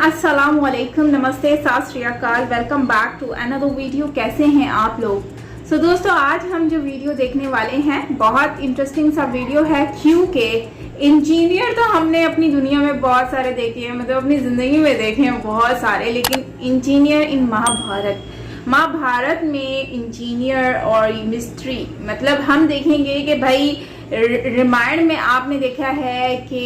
अस्सलाम वालेकुम, नमस्ते, Sat Shri Akal. Welcome back to another video. कैसे हैं आप लोग। दोस्तों, आज हम जो वीडियो देखने वाले हैं बहुत इंटरेस्टिंग सा वीडियो है, क्योंकि इंजीनियर तो हमने अपनी दुनिया में बहुत सारे देखे हैं, मतलब अपनी ज़िंदगी में देखे हैं बहुत सारे, लेकिन इंजीनियर इन महाभारत में इंजीनियर और मिस्ट्री, मतलब हम देखेंगे कि भाई रामायण में आपने देखा है कि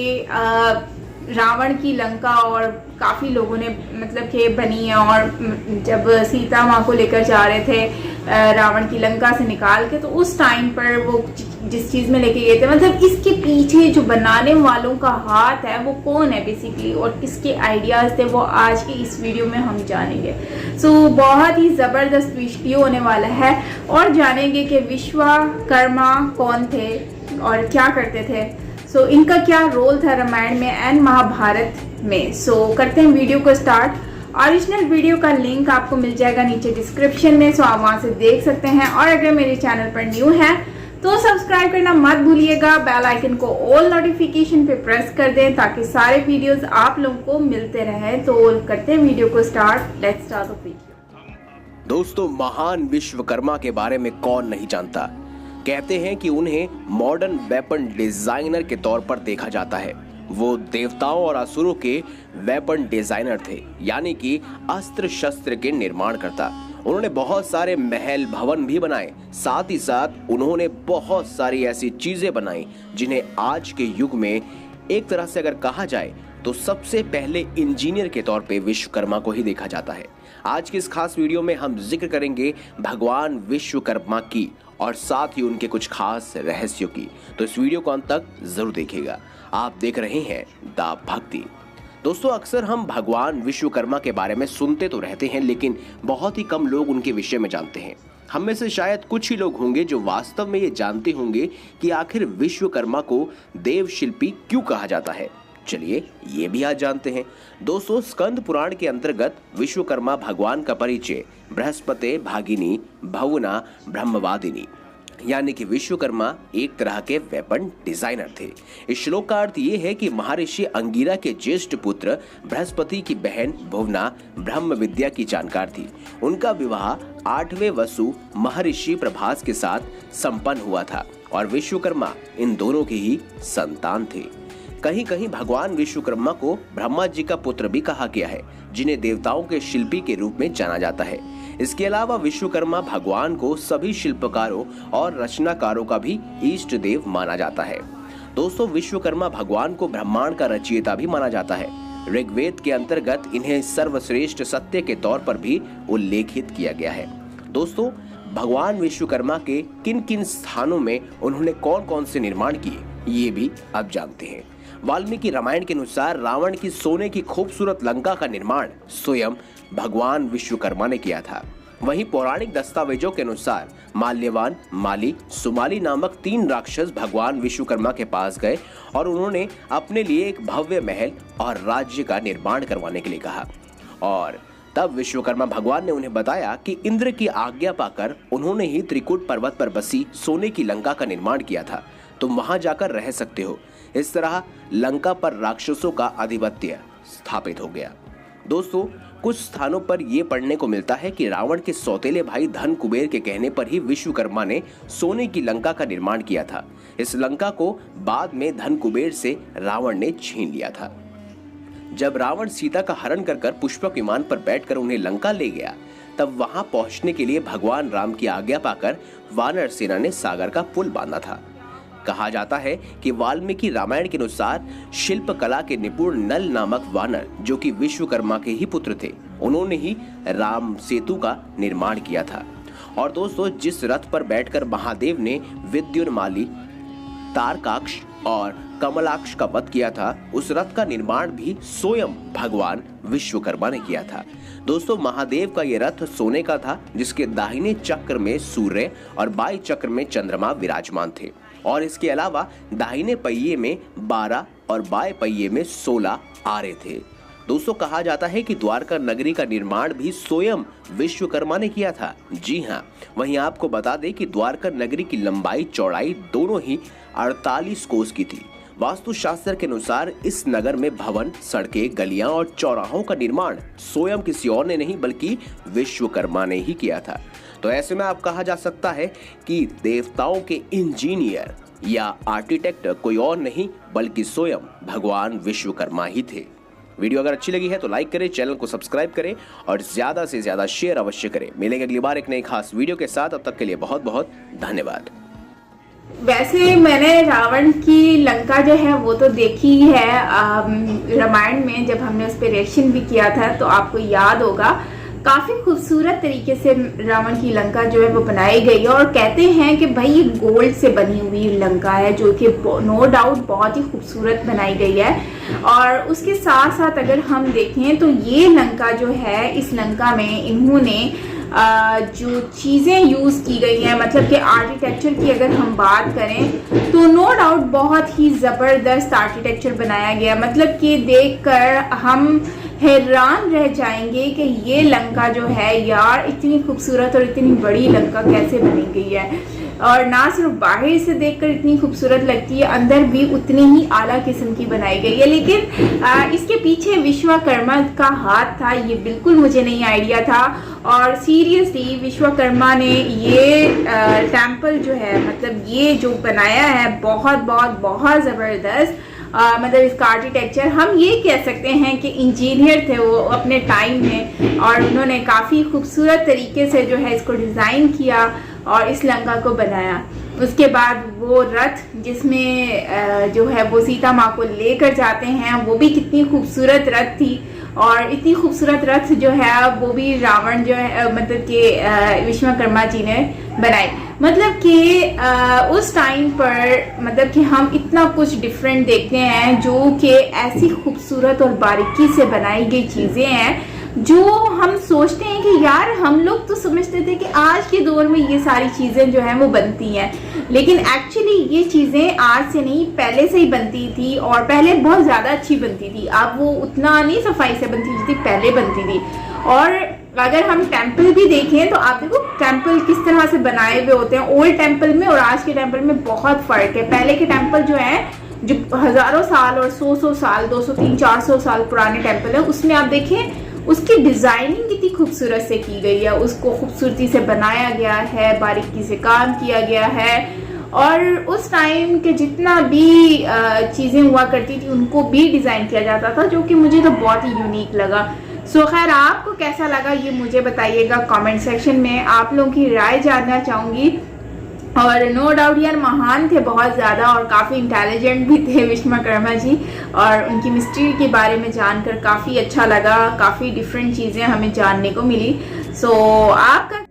रावण की लंका और काफ़ी लोगों ने मतलब कि बनी है, और जब सीता माँ को लेकर जा रहे थे रावण की लंका से निकाल के, तो उस टाइम पर वो जिस चीज़ में लेके गए थे, मतलब इसके पीछे जो बनाने वालों का हाथ है वो कौन है बेसिकली, और किसके आइडियाज़ थे, वो आज की इस वीडियो में हम जानेंगे। बहुत ही ज़बरदस्त वीडियो होने वाला है, और जानेंगे कि विश्वकर्मा कौन थे और क्या करते थे। इनका क्या रोल था रामायण में एंड महाभारत में। करते हैं वीडियो को स्टार्ट। ओरिजिनल वीडियो का लिंक आपको मिल जाएगा नीचे डिस्क्रिप्शन में, आप वहां से देख सकते हैं। और अगर मेरे चैनल पर न्यू है तो सब्सक्राइब करना मत भूलिएगा, बेल आइकन को ऑल नोटिफिकेशन पे प्रेस कर दें ताकि सारे वीडियोस आप लोगों को मिलते रहें। करते हैं वीडियो को start. Let's start the video. दोस्तों, महान विश्वकर्मा के बारे में कौन नहीं जानता। कहते हैं कि उन्हें मॉडर्न वेपन डिजाइनर के तौर पर देखा जाता है। वो देवताओं और असुरों के वेपन डिजाइनर थे, यानी कि अस्त्र शस्त्र के निर्माणकर्ता। उन्होंने बहुत सारे महल भवन भी बनाए, साथ ही साथ उन्होंने बहुत सारी ऐसी चीजें बनाई जिन्हें आज के युग में एक तरह से अगर कहा जाए तो सबसे पहले इंजीनियर के तौर पे विश्वकर्मा को ही देखा जाता है। आज की इस खास वीडियो में हम जिक्र करेंगे भगवान विश्वकर्मा की और साथ ही उनके कुछ खास रहस्यों की, तो इस वीडियो को अंत तक जरूर देखिएगा। आप देख रहे हैं द भक्ति। दोस्तों, अक्सर हम भगवान विश्वकर्मा के बारे में सुनते तो रहते हैं, लेकिन बहुत ही कम लोग उनके विषय में जानते हैं। हम में से शायद कुछ ही लोग होंगे जो वास्तव में ये जानते होंगे कि आखिर विश्वकर्मा को देव शिल्पी क्यों कहा जाता है। चलिए ये भी आज जानते हैं। दोस्तों, स्कंद पुराण के अंतर्गत विश्वकर्मा भगवान का परिचय बृहस्पति भागिनी भवना ब्रह्मवादिनी, यानी कि विश्वकर्मा एक तरह के वेपन डिजाइनर थे। इस श्लोक का अर्थ ये है कि महर्षि अंगिरा के ज्येष्ठ पुत्र बृहस्पति की बहन भुवना ब्रह्म विद्या की जानकार थी। उनका विवाह 8वें वसु महर्षि प्रभास के साथ संपन्न हुआ था, और विश्वकर्मा इन दोनों के ही संतान थे। कहीं कहीं भगवान विश्वकर्मा को ब्रह्मा जी का पुत्र भी कहा गया है, जिन्हें देवताओं के शिल्पी के रूप में जाना जाता है। इसके अलावा विश्वकर्मा भगवान को सभी शिल्पकारों और रचनाकारों का भी इष्ट देव माना जाता है। दोस्तों, विश्वकर्मा भगवान को ब्रह्मांड का रचयिता भी माना जाता है। ऋग्वेद के अंतर्गत इन्हें सर्वश्रेष्ठ सत्य के तौर पर भी उल्लेखित किया गया है। दोस्तों, भगवान विश्वकर्मा के किन किन स्थानों में उन्होंने कौन कौन से निर्माण किए, ये भी अब जानते हैं। वाल्मीकि रामायण के अनुसार रावण की सोने की खूबसूरत लंका का निर्माण स्वयं भगवान विश्वकर्मा ने किया था। वहीं पौराणिक दस्तावेजों के अनुसार माल्यवान, माली, सुमाली नामक 3 राक्षस भगवान विश्वकर्मा के पास गए और उन्होंने अपने लिए एक भव्य महल और राज्य का निर्माण करवाने के लिए कहा। और तब विश्वकर्मा भगवान ने उन्हें बताया कि इंद्र की आज्ञा पाकर उन्होंने ही त्रिकुट पर्वत पर बसी सोने की लंका का निर्माण किया था। तुम वहां जाकर रह सकते हो। इस तरह लंका पर राक्षसों का आधिपत्य स्थापित हो गया। दोस्तों, कुछ स्थानों पर यह पढ़ने को मिलता है कि रावण के सौतेले भाई धन कुबेर के कहने पर ही विश्वकर्मा ने सोने की लंका का निर्माण किया था। इस लंका को बाद में धन कुबेर से रावण ने छीन लिया था। जब रावण सीता का हरण कर पुष्पक विमान पर बैठकर उन्हें लंका ले गया, तब वहां पहुंचने के लिए भगवान राम की आज्ञा पाकर वानर सेना ने सागर का पुल बांधा था। कहा जाता है कि वाल्मीकि रामायण के अनुसार शिल्प कला के निपुण नल नामक वानर, जो कि विश्वकर्मा के ही पुत्र थे, उन्होंने ही राम सेतु का निर्माण किया था। और दोस्तों, जिस रथ पर बैठकर महादेव ने विद्युन्माली, तारकाक्ष और कमलाक्ष का वध किया था, उस रथ का निर्माण भी स्वयं भगवान विश्वकर्मा ने किया था। दोस्तों, महादेव का यह रथ सोने का था, जिसके दाहिने चक्र में सूर्य और बाएं चक्र में चंद्रमा विराजमान थे, और इसके अलावा दाहिने पहिए में 12 और बाएं पहिए में 16 आरे थे। दोस्तों, कहा जाता है कि द्वारका नगरी का निर्माण भी स्वयं विश्वकर्मा ने किया था। जी हाँ, वहीं आपको बता दें कि द्वारका नगरी की लंबाई चौड़ाई दोनों ही 48 कोस की थी। वास्तुशास्त्र के अनुसार इस नगर में भवन, सड़कें, गलियां और चौराहों का निर्माण स्वयं किसी और ने नहीं बल्कि विश्वकर्मा ने ही किया था। तो ऐसे में आप कहा जा सकता है कि देवताओं के इंजीनियर या आर्किटेक्ट कोई और नहीं बल्कि स्वयं भगवान विश्वकर्मा ही थे। वीडियो अगर अच्छी लगी है तो लाइक करें, चैनल को सब्सक्राइब करें और ज्यादा से ज्यादा शेयर अवश्य करें। मिलेंगे अगली बार एक नई खास वीडियो के साथ। अब तक के लिए बहुत बहुत धन्यवाद। वैसे मैंने रावण की लंका जो है वो तो देखी है रामायण में, जब हमने उस पर रिएक्शन भी किया था तो आपको याद होगा काफी खूबसूरत तरीके से रावण की लंका जो है वो बनाई गई है। और कहते हैं कि भाई ये गोल्ड से बनी हुई लंका है, जो कि नो डाउट बहुत ही खूबसूरत बनाई गई है। और उसके साथ साथ अगर हम देखें तो ये लंका जो है, इस लंका में इन्होंने जो चीज़ें यूज़ की गई हैं, मतलब कि आर्किटेक्चर की अगर हम बात करें तो नो डाउट बहुत ही ज़बरदस्त आर्किटेक्चर बनाया गया। मतलब कि देखकर हम हैरान रह जाएंगे कि ये लंका जो है यार इतनी खूबसूरत और इतनी बड़ी लंका कैसे बनी गई है। और ना सिर्फ बाहर से देखकर इतनी खूबसूरत लगती है, अंदर भी उतनी ही आला किस्म की बनाई गई है। लेकिन इसके पीछे विश्वकर्मा का हाथ था, ये बिल्कुल मुझे नहीं आइडिया था। और सीरियसली विश्वकर्मा ने ये टेम्पल जो है, मतलब ये जो बनाया है बहुत बहुत बहुत ज़बरदस्त। मतलब इसका आर्किटेक्चर हम ये कह सकते हैं कि इंजीनियर थे वो अपने टाइम में, और उन्होंने काफ़ी खूबसूरत तरीके से जो है इसको डिज़ाइन किया और इस लंका को बनाया। उसके बाद वो रथ जिसमें जो है वो सीता माँ को लेकर जाते हैं, वो भी कितनी खूबसूरत रथ थी। और इतनी खूबसूरत रथ जो है वो भी रावण जो है मतलब कि विश्वकर्मा जी ने बनाई। मतलब कि उस टाइम पर मतलब कि हम इतना कुछ डिफरेंट देखते हैं, जो कि ऐसी खूबसूरत और बारीकी से बनाई गई चीज़ें हैं जो हम सोचते हैं कि यार हम लोग तो समझते थे कि आज के दौर में ये सारी चीज़ें जो हैं वो बनती हैं, लेकिन एक्चुअली ये चीज़ें आज से नहीं पहले से ही बनती थी, और पहले बहुत ज़्यादा अच्छी बनती थी। अब वो उतना नहीं सफाई से बनती जितनी पहले बनती थी। और अगर हम टेम्पल भी देखें तो आप देखो टेम्पल किस तरह से बनाए हुए होते हैं। ओल्ड टेम्पल में और आज के टेम्पल में बहुत फ़र्क है। पहले के टेम्पल जो है, जो हज़ारों साल और 100 साल 200 300 400 साल पुराने टेम्पल है, उसमें आप देखें उसकी डिज़ाइनिंग कितनी खूबसूरत से की गई है, उसको खूबसूरती से बनाया गया है, बारीकी से काम किया गया है। और उस टाइम के जितना भी चीज़ें हुआ करती थी उनको भी डिज़ाइन किया जाता था, जो कि मुझे तो बहुत ही यूनिक लगा। सो खैर आपको कैसा लगा ये मुझे बताइएगा कमेंट सेक्शन में, आप लोगों की राय जानना चाहूँगी। और नो डाउट यार महान थे बहुत ज़्यादा, और काफ़ी इंटेलिजेंट भी थे विश्वकर्मा जी, और उनकी मिस्ट्री के बारे में जानकर काफ़ी अच्छा लगा, काफ़ी डिफरेंट चीज़ें हमें जानने को मिली। सो आपका